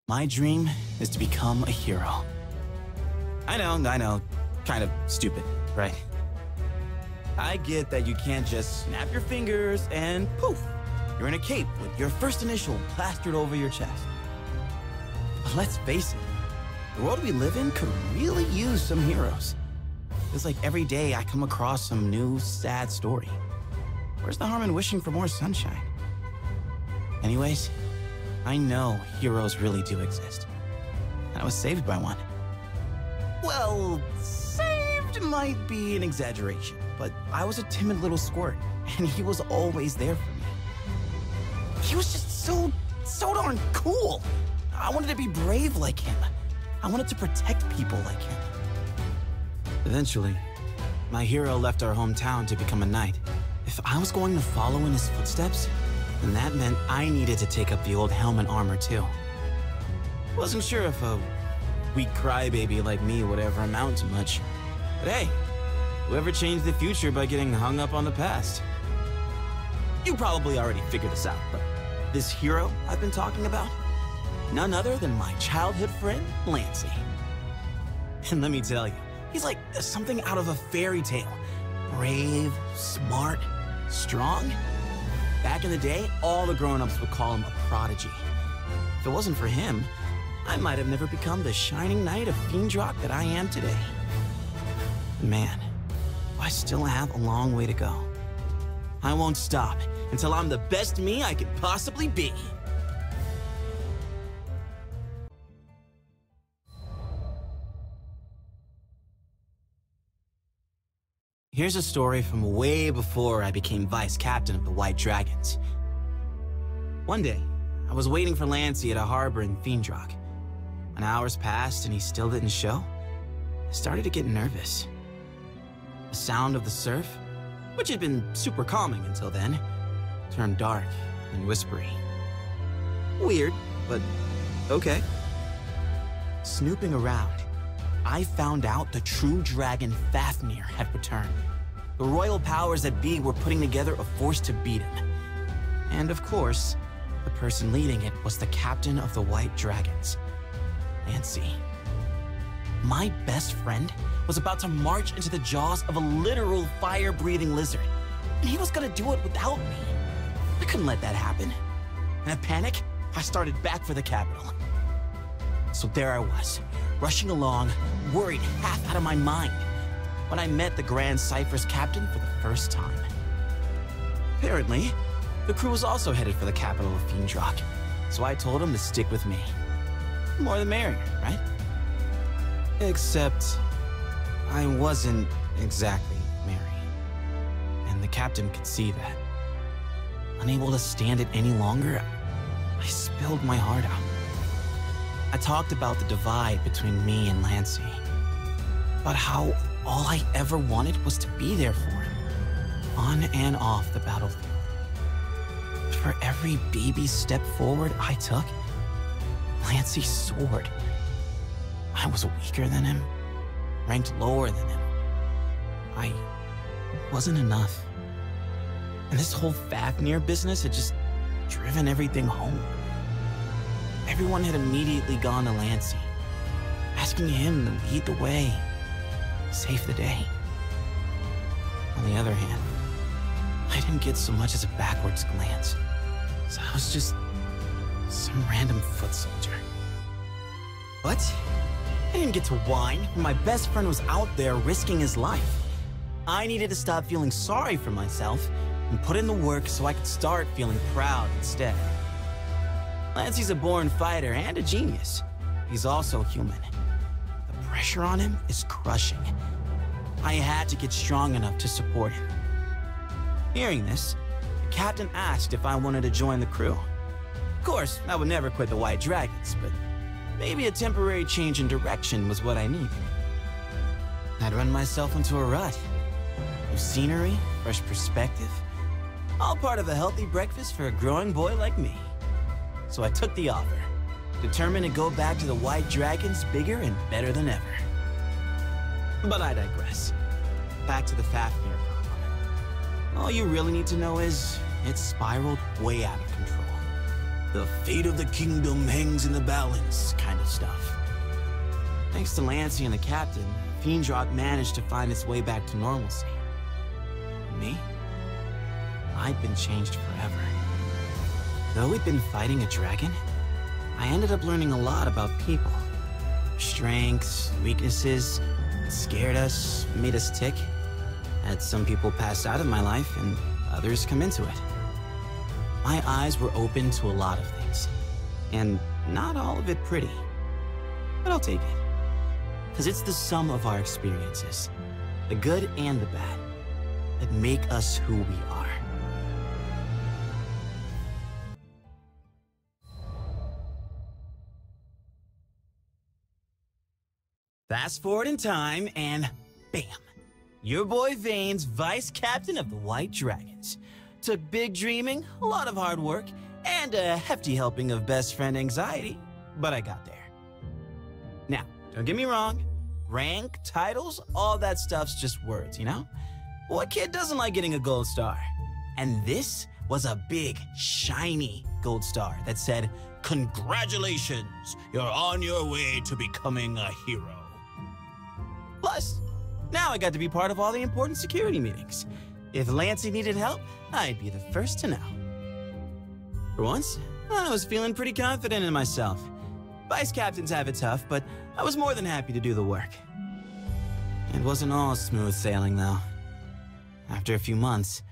My dream is to become a hero. I know, kind of stupid, right? I get that you can't just snap your fingers and poof, you're in a cape with your first initial plastered over your chest. But let's face it, the world we live in could really use some heroes. It's like every day I come across some new, sad story. Where's the harm in wishing for more sunshine? Anyways, I know heroes really do exist. And I was saved by one. Well, saved might be an exaggeration, but I was a timid little squirt, and he was always there for me. He was just so darn cool. I wanted to be brave like him. I wanted to protect people like him. Eventually, my hero left our hometown to become a knight. If I was going to follow in his footsteps, then that meant I needed to take up the old helm and armor too. Wasn't sure if a weak crybaby like me would ever amount to much. But hey, whoever changed the future by getting hung up on the past? You probably already figured this out, but this hero I've been talking about? None other than my childhood friend, Lancey. And let me tell you, he's like something out of a fairy tale. Brave, smart, strong. Back in the day, all the grown-ups would call him a prodigy. If it wasn't for him, I might have never become the shining knight of Fiendrock that I am today. Man, I still have a long way to go. I won't stop until I'm the best me I could possibly be. Here's a story from way before I became vice captain of the White Dragons. One day, I was waiting for Lancey at a harbor in Fiendrock. When hours passed and he still didn't show, I started to get nervous. The sound of the surf, which had been super calming until then, turned dark and whispery. Weird, but okay. Snooping around, I found out the true dragon Fafnir had returned. The royal powers that be were putting together a force to beat him. And of course, the person leading it was the captain of the White Dragons, Lancey. My best friend was about to march into the jaws of a literal fire-breathing lizard, and he was gonna do it without me. I couldn't let that happen. In a panic, I started back for the capital. So there I was, rushing along, worried half out of my mind, when I met the Grand Cypher's captain for the first time. Apparently, the crew was also headed for the capital of Fiendrock, so I told him to stick with me. More the merrier, right? Except, I wasn't exactly merry. And the captain could see that. Unable to stand it any longer, I spilled my heart out. I talked about the divide between me and Lancey. About how all I ever wanted was to be there for him, on and off the battlefield. But for every baby step forward I took, Lancey soared. I was weaker than him, ranked lower than him. I wasn't enough. And this whole Fafnir business had just driven everything home. Everyone had immediately gone to Lancey, asking him to lead the way, save the day. On the other hand, I didn't get so much as a backwards glance, so I was just some random foot soldier. But I didn't get to whine when my best friend was out there risking his life. I needed to stop feeling sorry for myself and put in the work so I could start feeling proud instead. Lancey's a born fighter and a genius. He's also human. The pressure on him is crushing. I had to get strong enough to support him. Hearing this, the captain asked if I wanted to join the crew. Of course, I would never quit the White Dragons, but maybe a temporary change in direction was what I needed. I'd run myself into a rut. New scenery, fresh perspective, all part of a healthy breakfast for a growing boy like me. So I took the offer, determined to go back to the White Dragons bigger and better than ever. But I digress. Back to the Fafnir problem. All you really need to know is, it spiraled way out of control. the fate of the kingdom hangs in the balance kind of stuff. Thanks to Lancey and the captain, Fiendrock managed to find its way back to normalcy. Me? I'd been changed forever. Though we'd been fighting a dragon, I ended up learning a lot about people. Strengths, weaknesses, what scared us, made us tick. Had some people pass out of my life and others come into it. My eyes were open to a lot of things, and not all of it pretty. But I'll take it. Because it's the sum of our experiences, the good and the bad, that make us who we are. Fast forward in time, and bam! Your boy Vane's vice captain of the White Dragons. Took big dreaming, a lot of hard work, and a hefty helping of best friend anxiety, but I got there. Now, don't get me wrong, rank, titles, all that stuff's just words, you know? What kid doesn't like getting a gold star? And this was a big, shiny gold star that said, "Congratulations, you're on your way to becoming a hero." Plus, now I got to be part of all the important security meetings. If Lancey needed help, I'd be the first to know. For once, I was feeling pretty confident in myself. Vice captains have it tough, but I was more than happy to do the work. It wasn't all smooth sailing, though. After a few months,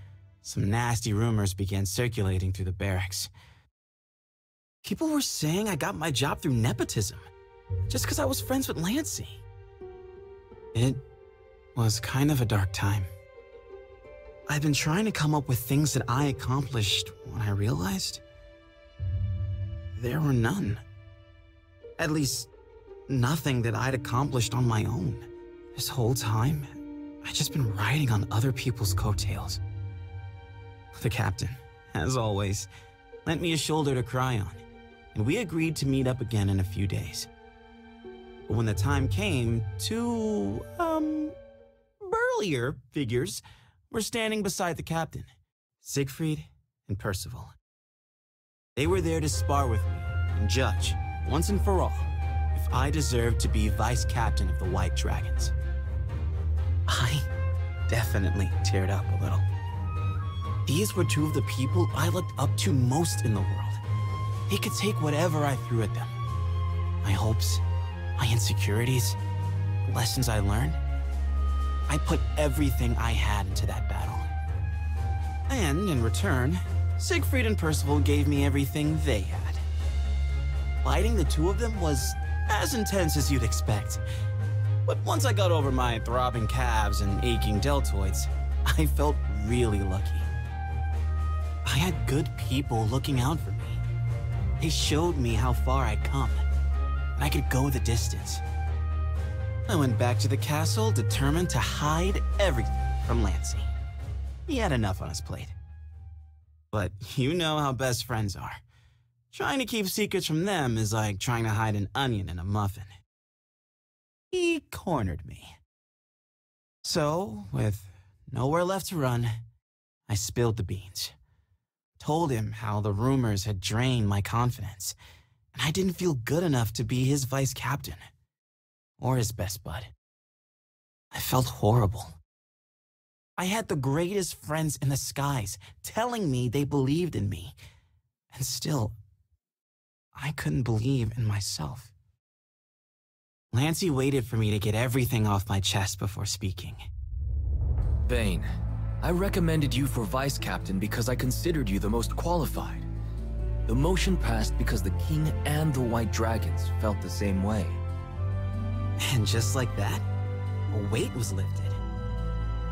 some nasty rumors began circulating through the barracks. People were saying I got my job through nepotism, just because I was friends with Lancey. It was kind of a dark time. I'd been trying to come up with things that I accomplished when I realized there were none. At least, nothing that I'd accomplished on my own. This whole time, I'd just been riding on other people's coattails. The captain, as always, lent me a shoulder to cry on, and we agreed to meet up again in a few days. But when the time came, two, burlier figures were standing beside the captain, Siegfried and Percival. They were there to spar with me and judge, once and for all, if I deserved to be vice captain of the White Dragons. I definitely teared up a little. These were two of the people I looked up to most in the world. They could take whatever I threw at them. My hopes, my insecurities, the lessons I learned. I put everything I had into that battle. And in return, Siegfried and Percival gave me everything they had. Fighting the two of them was as intense as you'd expect. But once I got over my throbbing calves and aching deltoids, I felt really lucky. I had good people looking out for me. They showed me how far I'd come, and I could go the distance. I went back to the castle determined to hide everything from Lancey. He had enough on his plate. But you know how best friends are. Trying to keep secrets from them is like trying to hide an onion in a muffin. He cornered me. So, with nowhere left to run, I spilled the beans. Told him how the rumors had drained my confidence, and I didn't feel good enough to be his vice captain. Or his best bud. I felt horrible. I had the greatest friends in the skies telling me they believed in me. And still, I couldn't believe in myself. Lancey waited for me to get everything off my chest before speaking. Vane, I recommended you for vice captain because I considered you the most qualified. The motion passed because the king and the White Dragons felt the same way. And just like that, a weight was lifted.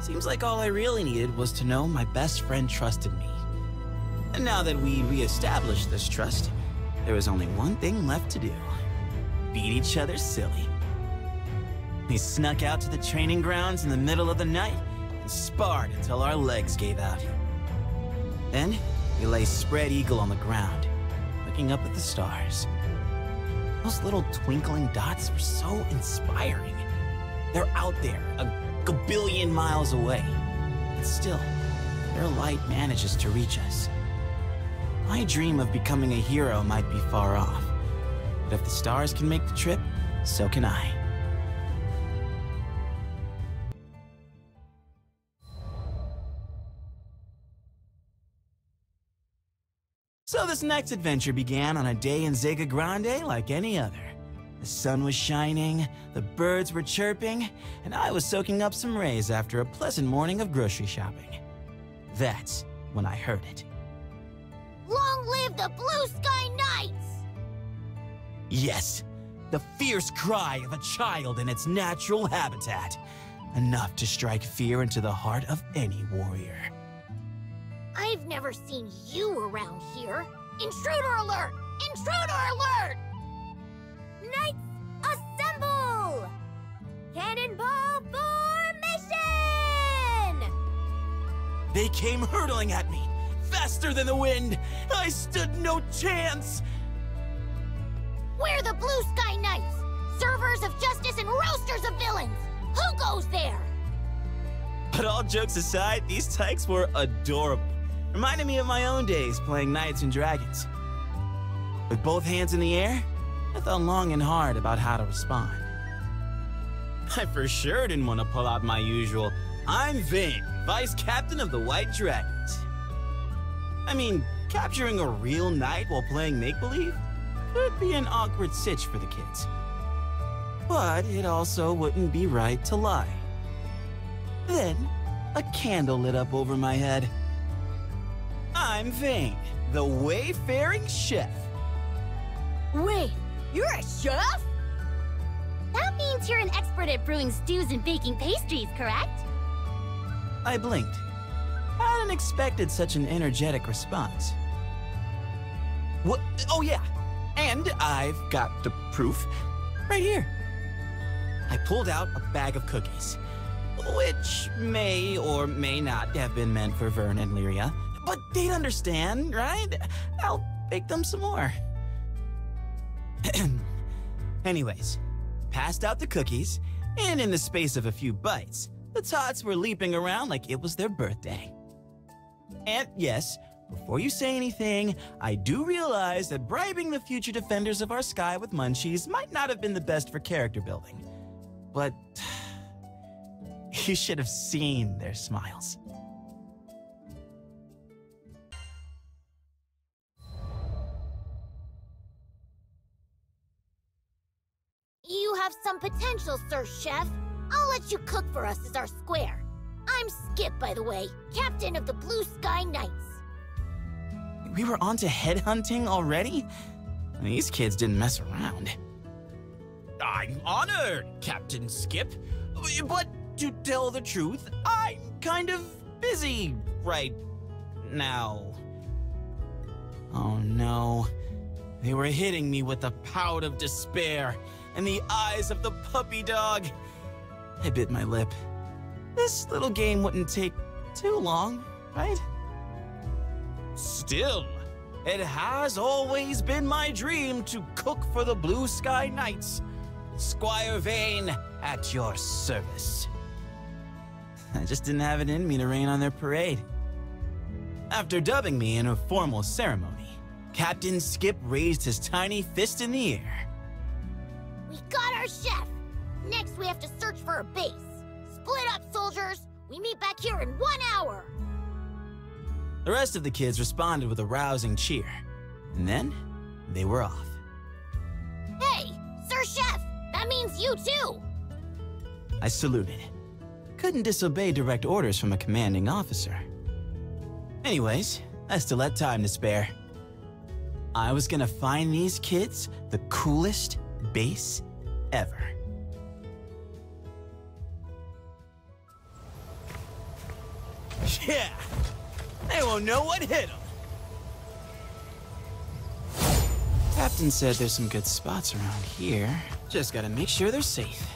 Seems like all I really needed was to know my best friend trusted me. And now that we re-established this trust, there was only one thing left to do. Beat each other silly. We snuck out to the training grounds in the middle of the night and sparred until our legs gave out. Then, we lay spread eagle on the ground, looking up at the stars. Those little twinkling dots were so inspiring. They're out there, a gabillion miles away. But still, their light manages to reach us. My dream of becoming a hero might be far off. But if the stars can make the trip, so can I. So this next adventure began on a day in Zega Grande like any other. The sun was shining, the birds were chirping, and I was soaking up some rays after a pleasant morning of grocery shopping. That's when I heard it. Long live the Bluesky Knights! Yes, the fierce cry of a child in its natural habitat. Enough to strike fear into the heart of any warrior. I've never seen you around here. Intruder alert! Intruder alert! Knights, assemble! Cannonball formation! They came hurtling at me, faster than the wind. I stood no chance. We're the Bluesky Knights, servers of justice and roasters of villains. Who goes there? But all jokes aside, these tykes were adorable. Reminded me of my own days playing Knights and Dragons. With both hands in the air, I thought long and hard about how to respond. I for sure didn't want to pull out my usual, "I'm Vane, Vice Captain of the White Dragons." I mean, capturing a real knight while playing make-believe could be an awkward sitch for the kids. But it also wouldn't be right to lie. Then, a candle lit up over my head. I'm Vane, the wayfaring chef. Wait, you're a chef? That means you're an expert at brewing stews and baking pastries, correct? I blinked. I hadn't expected such an energetic response. What? Oh yeah, and I've got the proof right here. I pulled out a bag of cookies, which may or may not have been meant for Vern and Lyria, but they'd understand, right? I'll bake them some more. Anyways, passed out the cookies, and in the space of a few bites, the tots were leaping around like it was their birthday. And yes, before you say anything, I do realize that bribing the future defenders of our sky with munchies might not have been the best for character building. But you should have seen their smiles. You have some potential, Sir Chef. I'll let you cook for us as our square. I'm Skip, by the way, captain of the Bluesky Knights. We were on to headhunting already? These kids didn't mess around. I'm honored, Captain Skip. But to tell the truth, I'm kind of busy right now. Oh no. They were hitting me with the pout of despair and the eyes of the puppy dog. I bit my lip. This little game wouldn't take too long, right? Still, it has always been my dream to cook for the Bluesky Knights. Squire Vane, at your service. I just didn't have it in me to rain on their parade. After dubbing me in a formal ceremony, Captain Skip raised his tiny fist in the air. We got our chef. Next, we have to search for a base. Split up, soldiers. We meet back here in 1 hour. The rest of the kids responded with a rousing cheer, and then they were off. Hey, Sir Chef, that means you too. I saluted. Couldn't disobey direct orders from a commanding officer. Anyways, I still had time to spare. I was gonna find these kids the coolest base ever. Yeah, they won't know what hit them. Captain said there's some good spots around here. Just gotta make sure they're safe.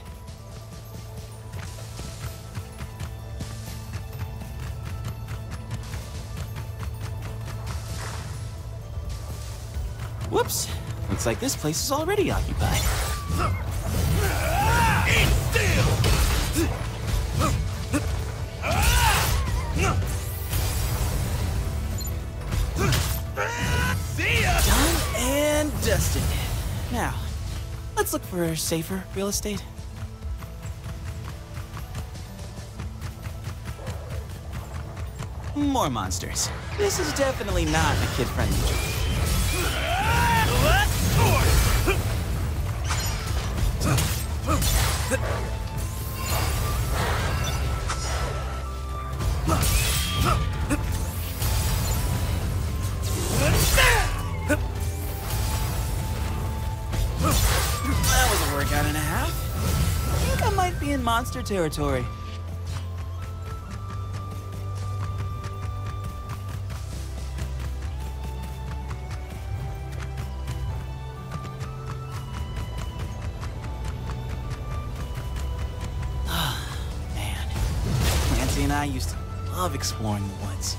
Whoops, looks like this place is already occupied. Eat still! adjusted. Now, let's look for safer real estate. More monsters. This is definitely not a kid-friendly joint. That was a workout and a half. I think I might be in monster territory. And I used to love exploring the woods.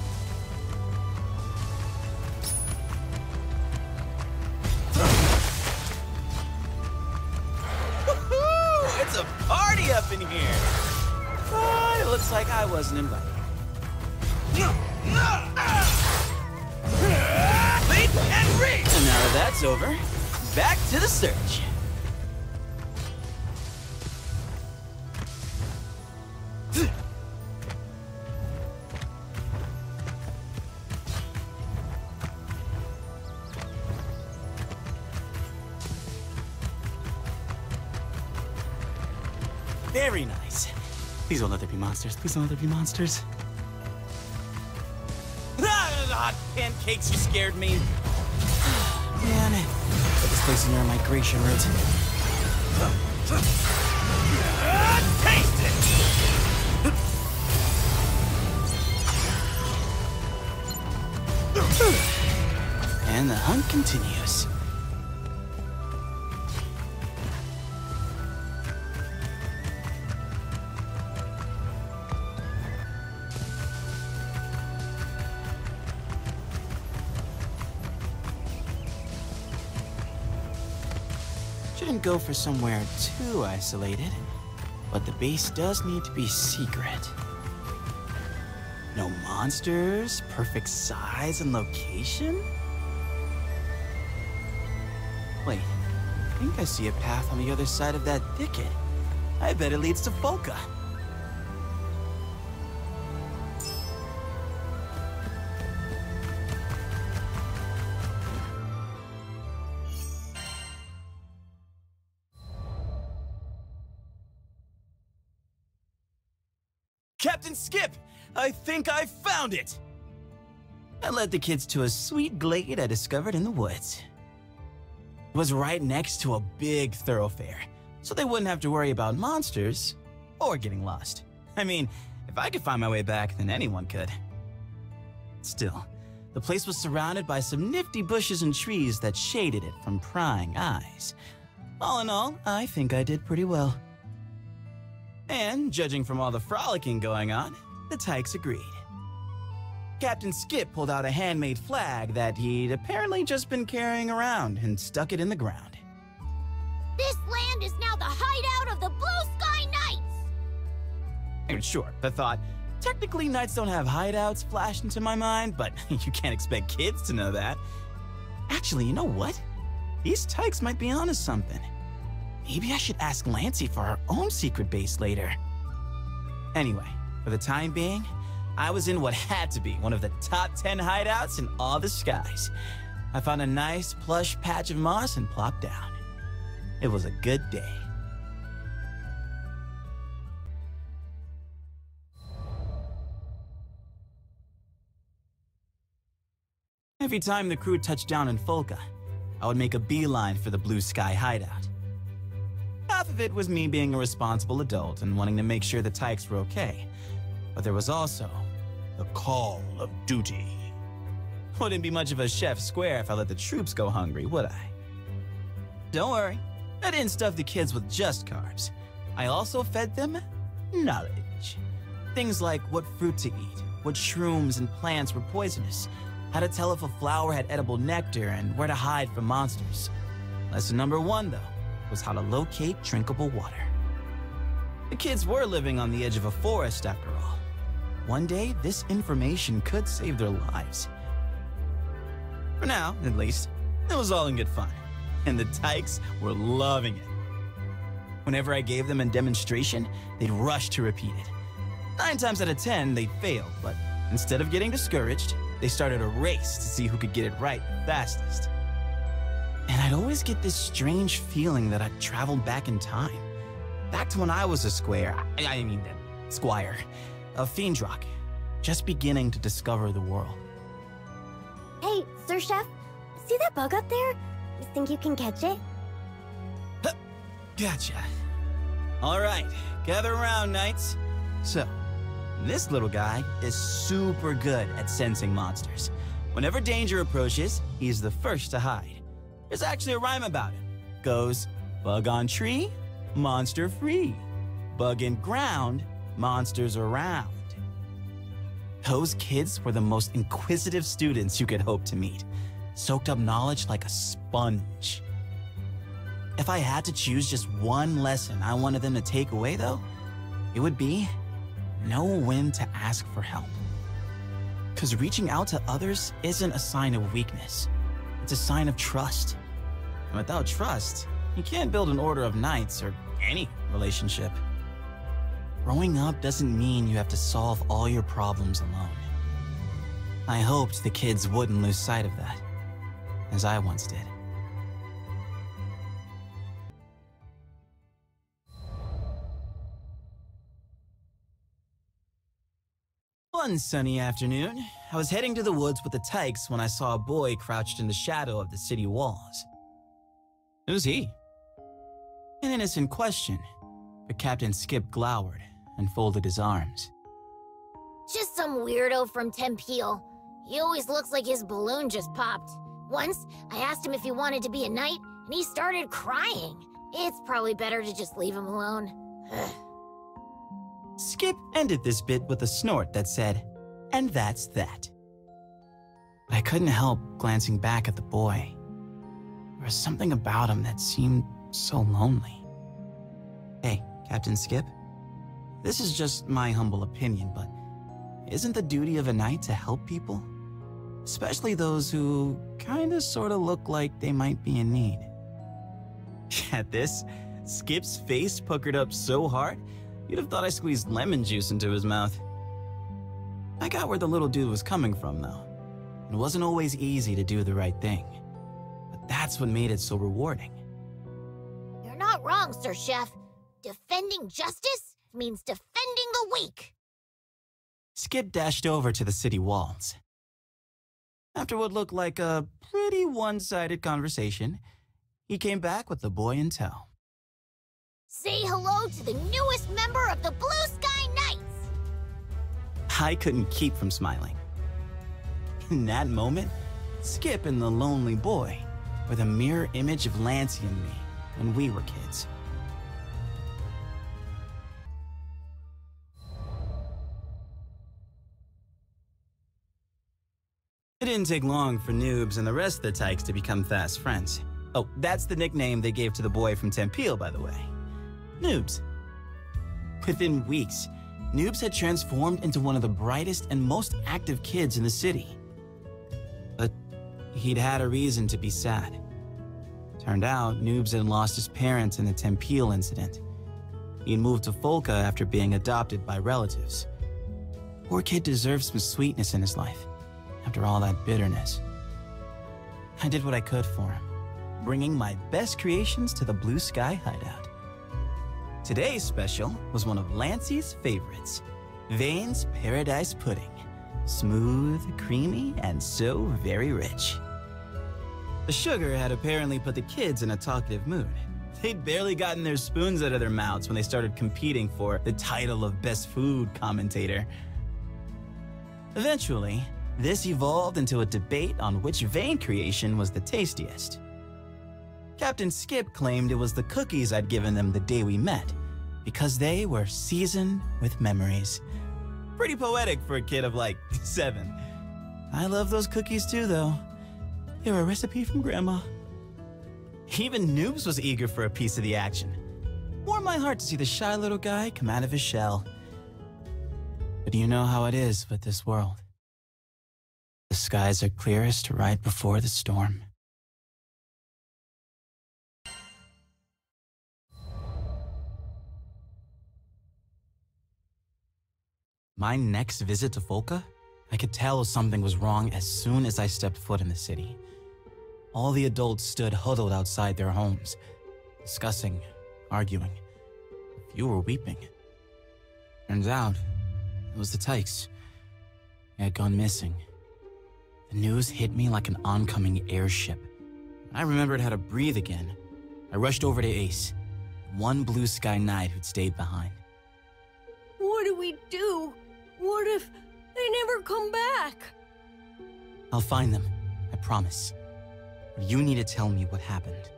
Woohoo! It's a party up in here! But it looks like I wasn't invited. Lead and reach! And now that that's over, back to the search. Very nice. Please don't let there be monsters. Please don't let there be monsters. Hot pancakes, you scared me. Man, put this place near a migration route. Taste it! And the hunt continues. Shouldn't go for somewhere too isolated, but the base does need to be secret. No monsters, perfect size and location? Wait, I think I see a path on the other side of that thicket. I bet it leads to Folka. Captain Skip! I think I found it! I led the kids to a sweet glade I discovered in the woods. It was right next to a big thoroughfare, so they wouldn't have to worry about monsters or getting lost. I mean, if I could find my way back, then anyone could. Still, the place was surrounded by some nifty bushes and trees that shaded it from prying eyes. All in all, I think I did pretty well. And, judging from all the frolicking going on, the Tykes agreed. Captain Skip pulled out a handmade flag that he'd apparently just been carrying around and stuck it in the ground. This land is now the hideout of the Bluesky Knights! And sure, the thought, technically knights don't have hideouts flashed into my mind, but you can't expect kids to know that. Actually, you know what? These Tykes might be onto something. Maybe I should ask Lancey for our own secret base later. Anyway, for the time being, I was in what had to be one of the top 10 hideouts in all the skies. I found a nice, plush patch of moss and plopped down. It was a good day. Every time the crew touched down in Folka, I would make a beeline for the Bluesky hideout. Half of it was me being a responsible adult and wanting to make sure the Tykes were okay. But there was also the call of duty. Wouldn't be much of a chef Squire if I let the troops go hungry, would I? Don't worry, I didn't stuff the kids with just carbs. I also fed them knowledge. Things like what fruit to eat, what shrooms and plants were poisonous, how to tell if a flower had edible nectar, and where to hide from monsters. Lesson number 1, though, was how to locate drinkable water. The kids were living on the edge of a forest, after all. One day, this information could save their lives. For now, at least, it was all in good fun. and the tykes were loving it. Whenever I gave them a demonstration, they'd rush to repeat it. 9 times out of 10, they'd fail, but instead of getting discouraged, they started a race to see who could get it right fastest. And I'd always get this strange feeling that I'd traveled back in time. Back to when I was a Squire, Squire, a Fiendrock, just beginning to discover the world. Hey, Sir Chef, see that bug up there? You think you can catch it? Gotcha. All right, gather around, knights. So, this little guy is super good at sensing monsters. Whenever danger approaches, he's the first to hide. There's actually a rhyme about it. Goes, bug on tree, monster free. Bug in ground, monsters around. Those kids were the most inquisitive students you could hope to meet. Soaked up knowledge like a sponge. If I had to choose just one lesson I wanted them to take away, though, it would be know when to ask for help. Because reaching out to others isn't a sign of weakness. It's a sign of trust. And without trust, you can't build an order of knights or any relationship. Growing up doesn't mean you have to solve all your problems alone. I hoped the kids wouldn't lose sight of that, as I once did. One sunny afternoon, I was heading to the woods with the tykes when I saw a boy crouched in the shadow of the city walls. Who's he? An innocent question, but Captain Skip glowered and folded his arms. Just some weirdo from Tempeal. He always looks like his balloon just popped. Once, I asked him if he wanted to be a knight, and he started crying. It's probably better to just leave him alone. Skip ended this bit with a snort that said, "And that's that." But I couldn't help glancing back at the boy. There was something about him that seemed so lonely. Hey, Captain Skip, this is just my humble opinion, but isn't the duty of a knight to help people? Especially those who kinda sorta look like they might be in need. At this, Skip's face puckered up so hard, you'd have thought I squeezed lemon juice into his mouth. I got where the little dude was coming from, though. It wasn't always easy to do the right thing. But that's what made it so rewarding. You're not wrong, Sir Chef. Defending justice means defending the weak. Skip dashed over to the city walls. After what looked like a pretty one-sided conversation, he came back with the boy in tow. Say hello to the newest member of the Bluesky Knights! I couldn't keep from smiling. In that moment, Skip and the lonely boy were the mirror image of Lancey and me when we were kids. It didn't take long for Noobs and the rest of the tykes to become fast friends. Oh, that's the nickname they gave to the boy from Tempeal, by the way. Noobs. Within weeks, Noobs had transformed into one of the brightest and most active kids in the city. But he'd had a reason to be sad. Turned out, Noobs had lost his parents in the Tempeal incident. He'd moved to Folka after being adopted by relatives. Poor kid deserves some sweetness in his life, after all that bitterness. I did what I could for him, bringing my best creations to the Bluesky hideout. Today's special was one of Lancey's favorites, Vane's Paradise Pudding. Smooth, creamy, and so very rich. The sugar had apparently put the kids in a talkative mood. They'd barely gotten their spoons out of their mouths when they started competing for the title of Best Food Commentator. Eventually, this evolved into a debate on which Vane creation was the tastiest. Captain Skip claimed it was the cookies I'd given them the day we met, because they were seasoned with memories. Pretty poetic for a kid of like 7. I love those cookies too, though. They were a recipe from Grandma. Even Noobs was eager for a piece of the action. Warmed my heart to see the shy little guy come out of his shell. But you know how it is with this world. The skies are clearest right before the storm. My next visit to Folka? I could tell something was wrong as soon as I stepped foot in the city. All the adults stood huddled outside their homes, discussing, arguing. A few were weeping. Turns out, it was the Tykes. They had gone missing. The news hit me like an oncoming airship. I remembered how to breathe again. I rushed over to Ace, one Bluesky knight who'd stayed behind. What do we do? What if they never come back? I'll find them, I promise. But you need to tell me what happened.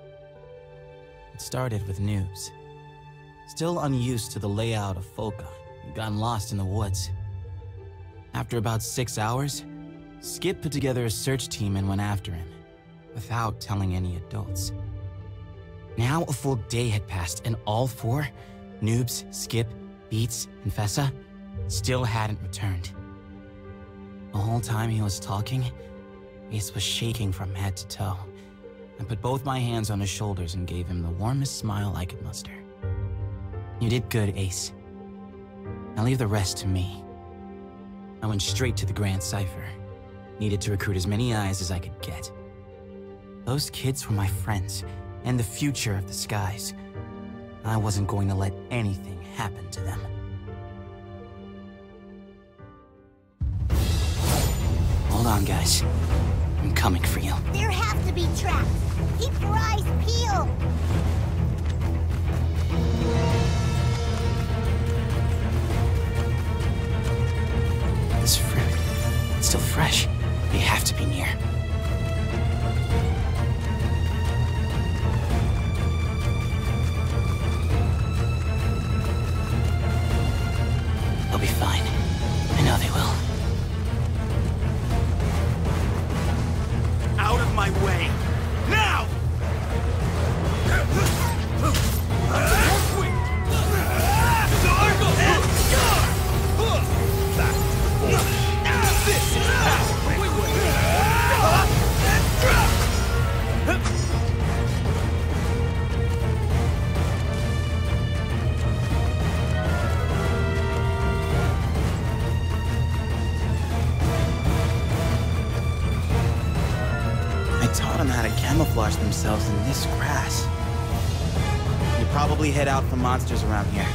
It started with Noobs. Still unused to the layout of Folka, he'd gotten lost in the woods. After about 6 hours, Skip put together a search team and went after him, without telling any adults. Now a full day had passed, and all four, Noobs, Skip, Beats, and Fessa, still hadn't returned. The whole time he was talking, Ace was shaking from head to toe. I put both my hands on his shoulders and gave him the warmest smile I could muster. You did good, Ace. Now leave the rest to me. I went straight to the Grand Cipher. Needed to recruit as many eyes as I could get. Those kids were my friends, and the future of the skies. I wasn't going to let anything happen to them. Hold on, guys. I'm coming for you. There have to be traps. Keep your eyes peeled. This fruit, it's still fresh. They have to be near. They'll be fine. I know they will. Out of my way! Now! This is power! I taught them how to camouflage themselves in this grass. You probably head out for monsters around here.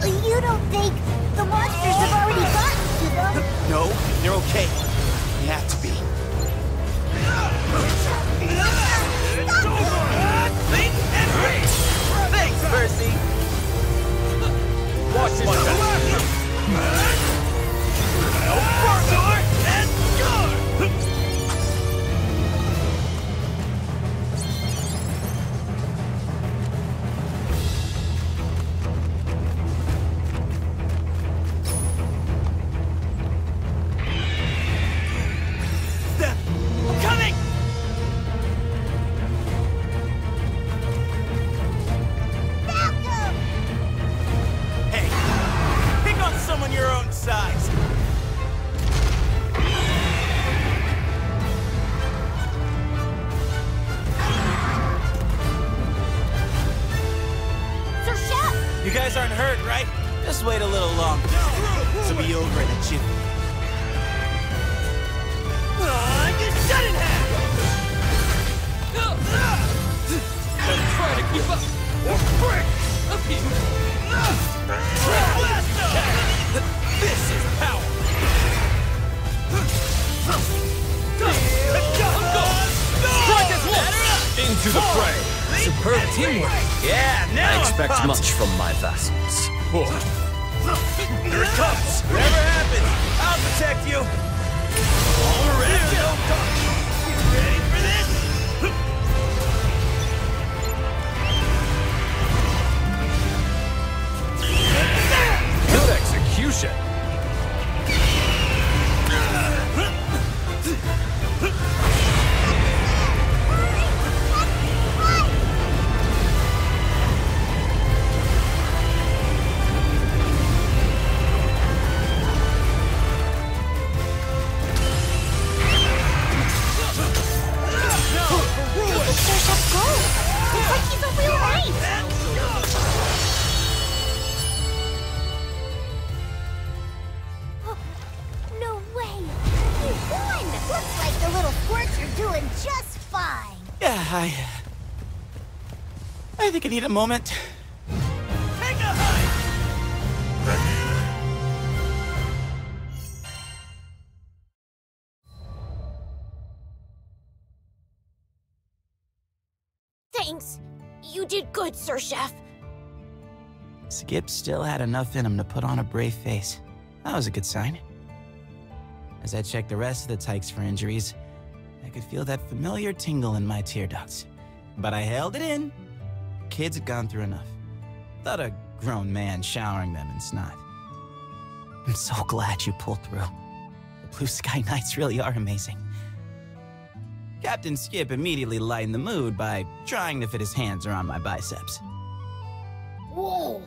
You don't think the monsters have already gotten to them? No, they're okay. They have to be. Think and reach! Thanks, Percy! Watch this no further and guard! Coming! Malcolm! Hey, pick on someone your own size. Sir Chef! You guys aren't hurt, right? Just wait a little longer. This will be over in a jiffy. Get shut in half! Don't try to keep up! Or break! Up here! This is power! Strike as once! Into the fray! Superb teamwork! Yeah, now I expect I'm pumped. much from my vassals. Here it comes! Whatever happens, I'll protect you! All ready? You ready for this? Good execution! doing just fine. Yeah, I think I need a moment. Take a hike! Thanks. You did good, Sir Chef. Skip still had enough in him to put on a brave face. That was a good sign. As I checked the rest of the tykes for injuries, I could feel that familiar tingle in my tear ducts. But I held it in. Kids had gone through enough. Without a grown man showering them in snot. I'm so glad you pulled through. The Blue Sky Knights really are amazing. Captain Skip immediately lightened the mood by trying to fit his hands around my biceps. Whoa,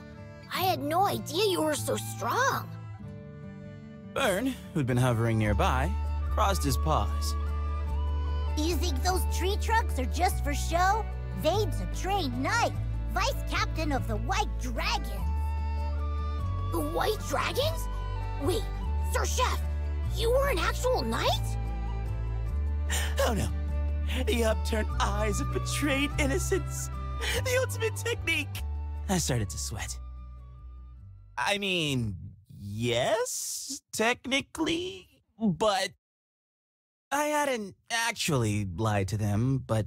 I had no idea you were so strong. Byrne, who'd been hovering nearby, crossed his paws. You think those tree trunks are just for show? Vane's a trained knight, vice captain of the White Dragons. The White Dragons? Wait, Sir Chef, you were an actual knight? Oh no. The upturned eyes of betrayed innocence. The ultimate technique. I started to sweat. I mean, yes, technically, but I hadn't actually lied to them, but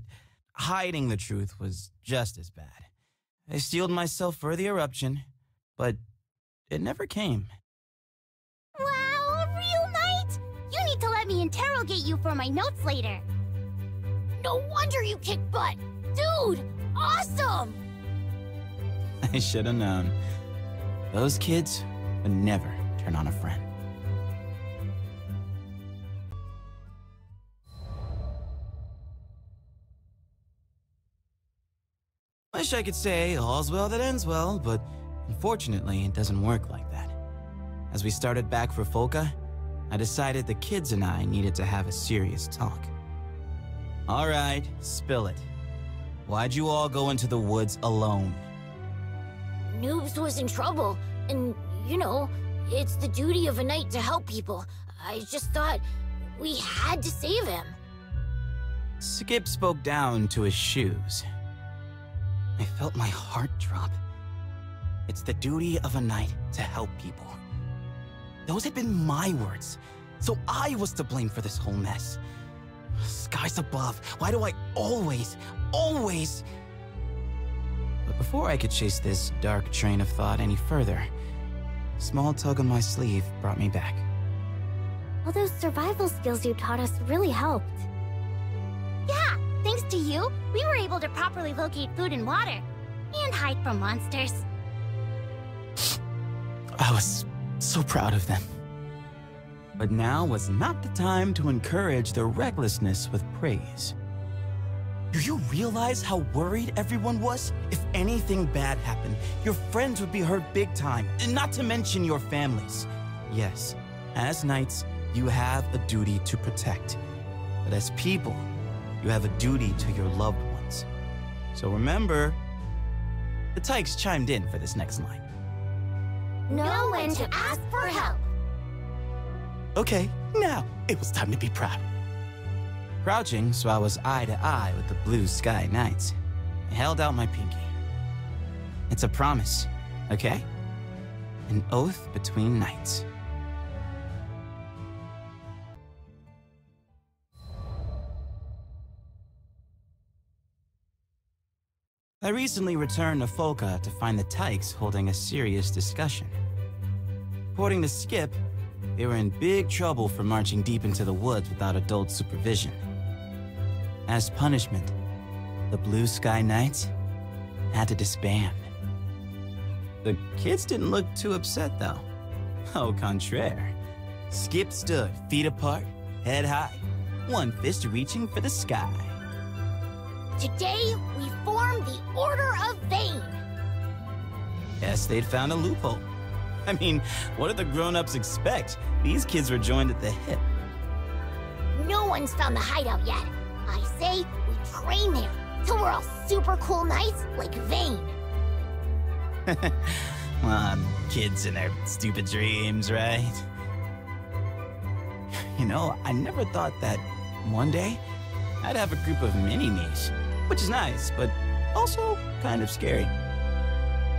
hiding the truth was just as bad. I steeled myself for the eruption, but it never came. Wow, a real knight! You need to let me interrogate you for my notes later. No wonder you kick butt. Dude, awesome! I should have known. Those kids would never turn on a friend. Wish I could say all's well that ends well, but unfortunately it doesn't work like that. As we started back for Folka, I decided the kids and I needed to have a serious talk. All right, spill it. Why'd you all go into the woods alone? Noobs was in trouble, and, you know, it's the duty of a knight to help people. I just thought we had to save him. Skip spoke down to his shoes. I felt my heart drop. It's the duty of a knight to help people. Those had been my words, so I was to blame for this whole mess. Skies above, why do I always... But before I could chase this dark train of thought any further, a small tug on my sleeve brought me back. All those survival skills you taught us really helped. Yeah, thanks to you, we were able to properly locate food and water, and hide from monsters. I was so proud of them. But now was not the time to encourage their recklessness with praise. Do you realize how worried everyone was? If anything bad happened, your friends would be hurt big time, and not to mention your families. Yes, as knights, you have a duty to protect. But as people, you have a duty to your loved ones. So remember, the tykes chimed in for this next line. Know when to ask for help. Okay, now it was time to be proud. Crouching so I was eye to eye with the Blue Sky Knights, I held out my pinky. It's a promise, okay? An oath between knights. I recently returned to Folka to find the tykes holding a serious discussion. According to Skip, they were in big trouble for marching deep into the woods without adult supervision. As punishment, the Blue Sky Knights had to disband. The kids didn't look too upset, though. Au contraire. Skip stood, feet apart, head high, one fist reaching for the sky. Today, we form the Order of Vane. Yes, they'd found a loophole. I mean, what did the grown-ups expect? These kids were joined at the hip. No one's found the hideout yet. I say we train there till we're all super cool knights like Vane. Kids and their stupid dreams, right? You know, I never thought that one day I'd have a group of mini-me's, which is nice, but also kind of scary.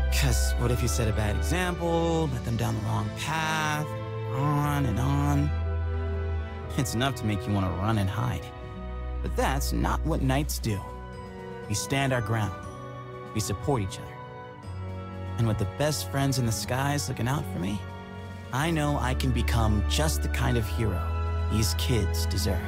Because what if you set a bad example, let them down the wrong path, on and on? It's enough to make you want to run and hide. But that's not what knights do. We stand our ground. We support each other. And with the best friends in the skies looking out for me, I know I can become just the kind of hero these kids deserve.